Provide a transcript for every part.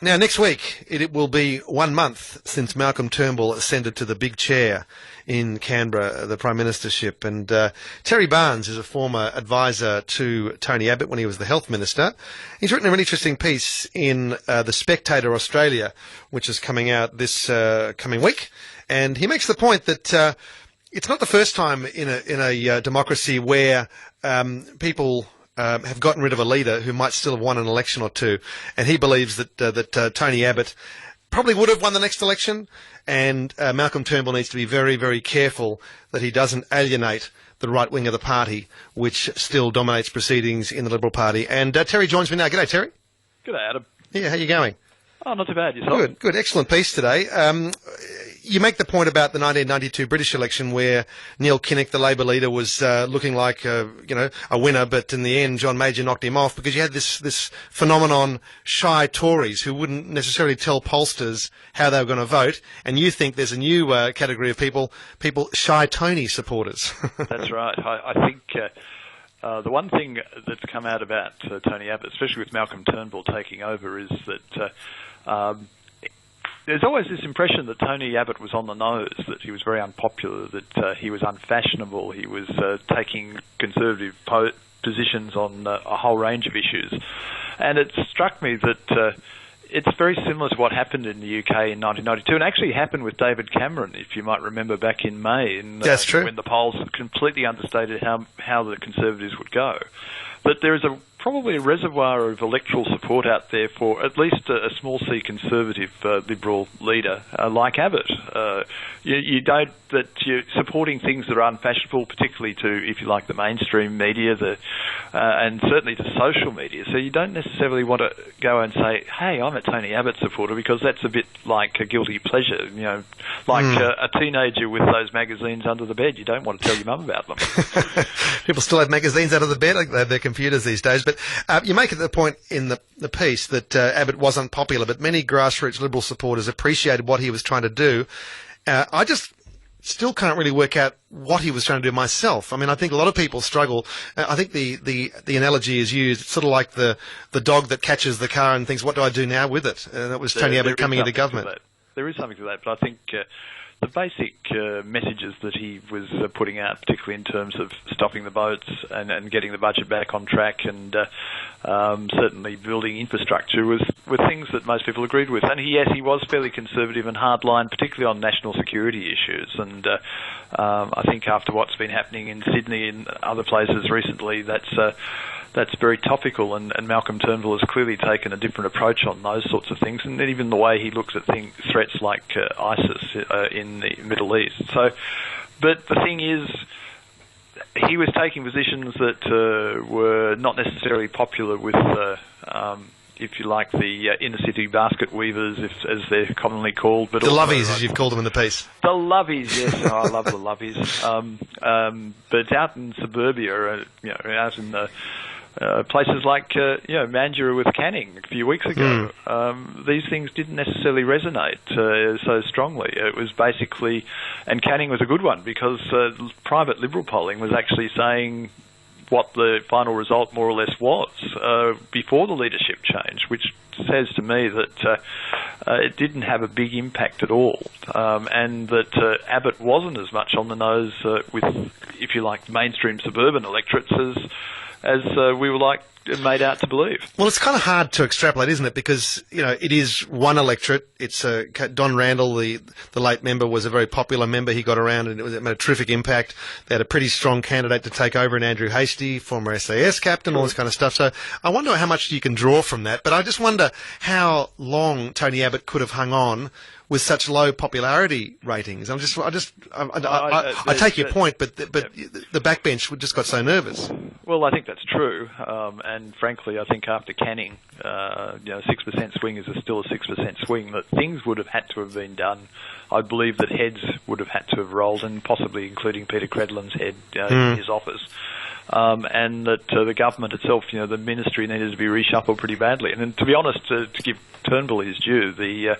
Now, next week, it will be 1 month since Malcolm Turnbull ascended to the big chair in Canberra, the Prime Ministership. And Terry Barnes is a former advisor to Tony Abbott when he was the Health Minister. He's written a really interesting piece in The Spectator Australia, which is coming out this coming week. And he makes the point that it's not the first time in a democracy where people have gotten rid of a leader who might still have won an election or two, and he believes that Tony Abbott probably would have won the next election, and Malcolm Turnbull needs to be very, very careful that he doesn't alienate the right wing of the party, which still dominates proceedings in the Liberal Party. And Terry joins me now. G'day, Terry. G'day, Adam. Yeah, how you going? Oh, not too bad. Yourself? Good. Excellent piece today. You make the point about the 1992 British election where Neil Kinnock, the Labor leader, was looking like a winner, but in the end John Major knocked him off because you had this phenomenon, shy Tories who wouldn't necessarily tell pollsters how they were going to vote, and you think there's a new category of people shy Tony supporters. That's right. I think the one thing that's come out about Tony Abbott, especially with Malcolm Turnbull taking over, is that there's always this impression that Tony Abbott was on the nose, that he was very unpopular, that he was unfashionable, he was taking conservative positions on a whole range of issues. And it struck me that it's very similar to what happened in the UK in 1992, and actually happened with David Cameron, if you might remember, back in May. That's true. When the polls completely understated how the Conservatives would go. But there is probably a reservoir of electoral support out there for at least a small C Conservative Liberal leader like Abbott. You don't that you're supporting things that are unfashionable, particularly to, if you like, the mainstream media, and certainly to social media. So you don't necessarily want to go and say, "Hey, I'm a Tony Abbott supporter," because that's a bit like a guilty pleasure. Like a teenager with those magazines under the bed. You don't want to tell your mum about them. People still have magazines under the bed. They have their computers these days. But you make the point in the piece that Abbott was unpopular, but many grassroots Liberal supporters appreciated what he was trying to do. I just still can't really work out what he was trying to do myself. I mean, I think a lot of people struggle. I think the analogy is used. It's sort of like the dog that catches the car and thinks, "What do I do now with it?" And that was Tony Abbott coming into government. There is something to that, but I think the basic messages that he was putting out, particularly in terms of stopping the boats and getting the budget back on track, and certainly building infrastructure, were things that most people agreed with. And he was fairly conservative and hardline, particularly on national security issues. And I think after what's been happening in Sydney and other places recently, that's very topical, and Malcolm Turnbull has clearly taken a different approach on those sorts of things, and even the way he looks at threats like ISIS in the Middle East. So, but the thing is, he was taking positions that were not necessarily popular with, if you like, the inner-city basket weavers, as they're commonly called. But the lovies, as you've called them in the piece. The lovies, yes. I love the lovies. But out in suburbia, out in the places like Mandurah with Canning a few weeks ago, these things didn't necessarily resonate so strongly. It was basically, and Canning was a good one because private Liberal polling was actually saying what the final result more or less was before the leadership change, which says to me that it didn't have a big impact at all, and that Abbott wasn't as much on the nose with, if you like, mainstream suburban electorates as we were made out to believe. Well, it's kind of hard to extrapolate, isn't it? Because, it is one electorate. It's Don Randall, the late member, was a very popular member. He got around and it made a terrific impact. They had a pretty strong candidate to take over in Andrew Hastie, former SAS captain, all this kind of stuff. So I wonder how much you can draw from that. But I just wonder how long Tony Abbott could have hung on with such low popularity ratings. I take your point, but the backbench just got so nervous. Well, I think that's true, and frankly, I think after Canning, 6% swing is still a 6% swing. That things would have had to have been done. I believe that heads would have had to have rolled, and possibly including Peter Credlin's head in his office. and that the government itself, the ministry needed to be reshuffled pretty badly. And to be honest, to give Turnbull his due, the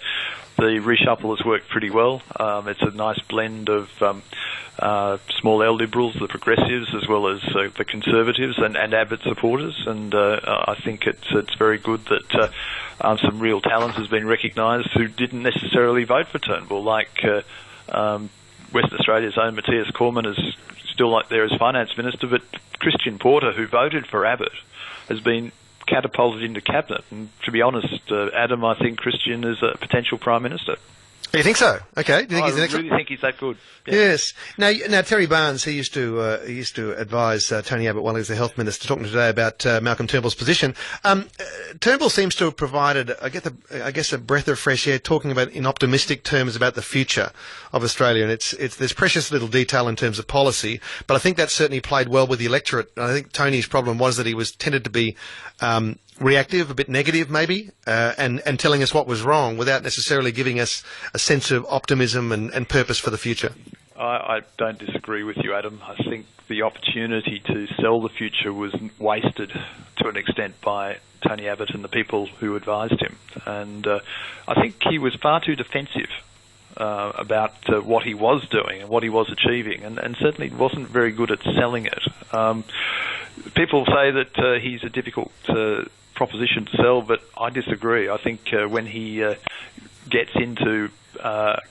reshuffle has worked pretty well. It's a nice blend of small L Liberals, the Progressives, as well as the Conservatives and Abbott supporters. And I think it's very good that some real talent has been recognised who didn't necessarily vote for Turnbull, like Western Australia's own Matthias Cormann is still there as Finance Minister, but Christian Porter, who voted for Abbott, has been catapulted into cabinet. And to be honest, Adam, I think Christian is a potential Prime Minister. You think so? Okay. Do you think I really think he's that good. Yeah. Yes. Now Terry Barnes, he used to advise Tony Abbott while he was the health minister, talking today about Malcolm Turnbull's position. Turnbull seems to have provided, I guess, a breath of fresh air, talking about in optimistic terms about the future of Australia. And there's precious little detail in terms of policy, but I think that certainly played well with the electorate. And I think Tony's problem was that he was tended to be reactive, a bit negative maybe, and telling us what was wrong without necessarily giving us a sense of optimism and purpose for the future. I don't disagree with you, Adam. I think the opportunity to sell the future was wasted to an extent by Tony Abbott and the people who advised him. And I think he was far too defensive about what he was doing and what he was achieving, and certainly wasn't very good at selling it. People say that he's a difficult proposition to sell, but I disagree. I think when he gets into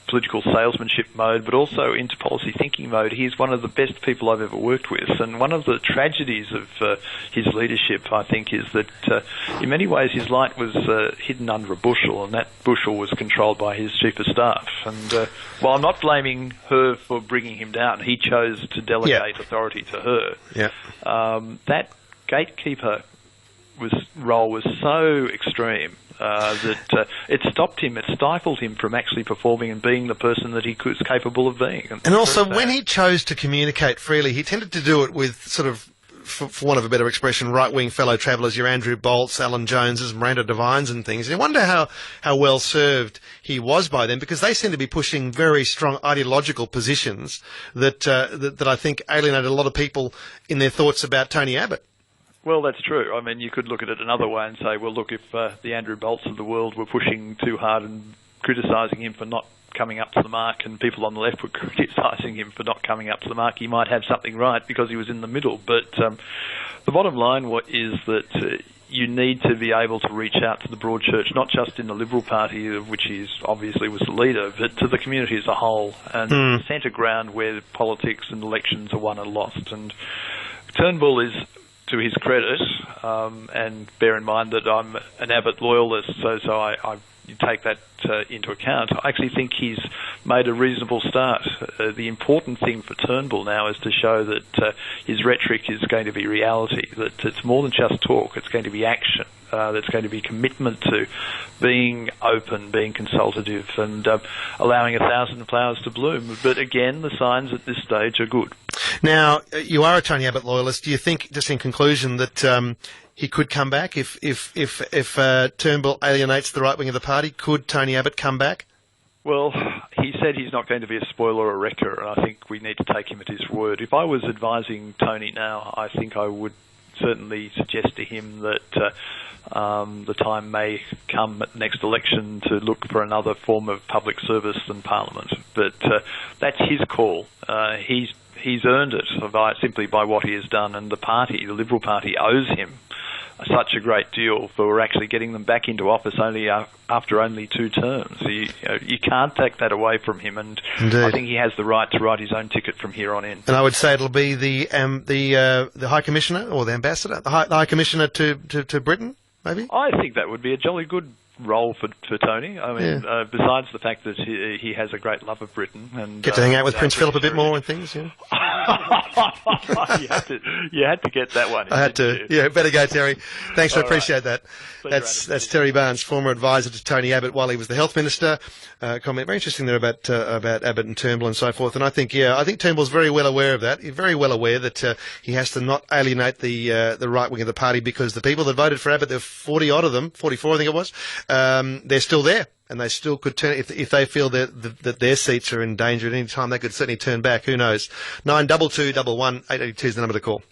political salesmanship mode, but also into policy thinking mode, he's one of the best people I've ever worked with. And one of the tragedies of his leadership, I think, is that in many ways his light was hidden under a bushel, and that bushel was controlled by his chief of staff. And while I'm not blaming her for bringing him down, he chose to delegate authority to her. Yeah. That gatekeeper role was so extreme that it stopped him, it stifled him from actually performing and being the person that he was capable of being. And also, when he chose to communicate freely, he tended to do it with sort of, for want of a better expression, right-wing fellow travellers, your Andrew Bolts, Alan Joneses, Miranda Devines and things. And you wonder how well served he was by them, because they seem to be pushing very strong ideological positions that I think alienated a lot of people in their thoughts about Tony Abbott. Well, that's true. I mean, you could look at it another way and say, well, look, if the Andrew Bolts of the world were pushing too hard and criticising him for not coming up to the mark, and people on the left were criticising him for not coming up to the mark, he might have something right because he was in the middle. But the bottom line is that you need to be able to reach out to the broad church, not just in the Liberal Party, of which he obviously was the leader, but to the community as a whole, and centre ground where politics and elections are won and lost. And Turnbull is, to his credit, and bear in mind that I'm an Abbott loyalist, so I take that into account, I actually think he's made a reasonable start. The important thing for Turnbull now is to show that his rhetoric is going to be reality, that it's more than just talk, it's going to be action, that's going to be commitment to being open, being consultative, and allowing 1,000 flowers to bloom. But again, the signs at this stage are good. Now, you are a Tony Abbott loyalist. Do you think, just in conclusion, that he could come back if Turnbull alienates the right wing of the party? Could Tony Abbott come back? Well, he said he's not going to be a spoiler or a wrecker, and I think we need to take him at his word. If I was advising Tony now, I think I would certainly suggest to him that the time may come at the next election to look for another form of public service than Parliament. But that's his call. He's earned it simply by what he has done, and the party, the Liberal Party, owes him such a great deal for actually getting them back into office after only 2 terms. You can't take that away from him, and indeed, I think he has the right to write his own ticket from here on in. And I would say it'll be the High Commissioner or the Ambassador, the High Commissioner to Britain, maybe? I think that would be a jolly good role for Tony. I mean, besides the fact that he has a great love of Britain and get to hang out with Prince Philip a bit more and things. Yeah. you had to get that one. I had to. Yeah, better go, Terry. Thanks, I appreciate that. Pleasure, that's Terry Barnes, former advisor to Tony Abbott while he was the health minister. Comment very interesting there about Abbott and Turnbull and so forth. And I think Turnbull's very well aware of that. He's very well aware that he has to not alienate the right wing of the party, because the people that voted for Abbott, there were 40 odd of them, 44 I think it was. They're still there, and they still could turn if they feel that their seats are in danger at any time. They could certainly turn back. Who knows? 92211 882 is the number to call.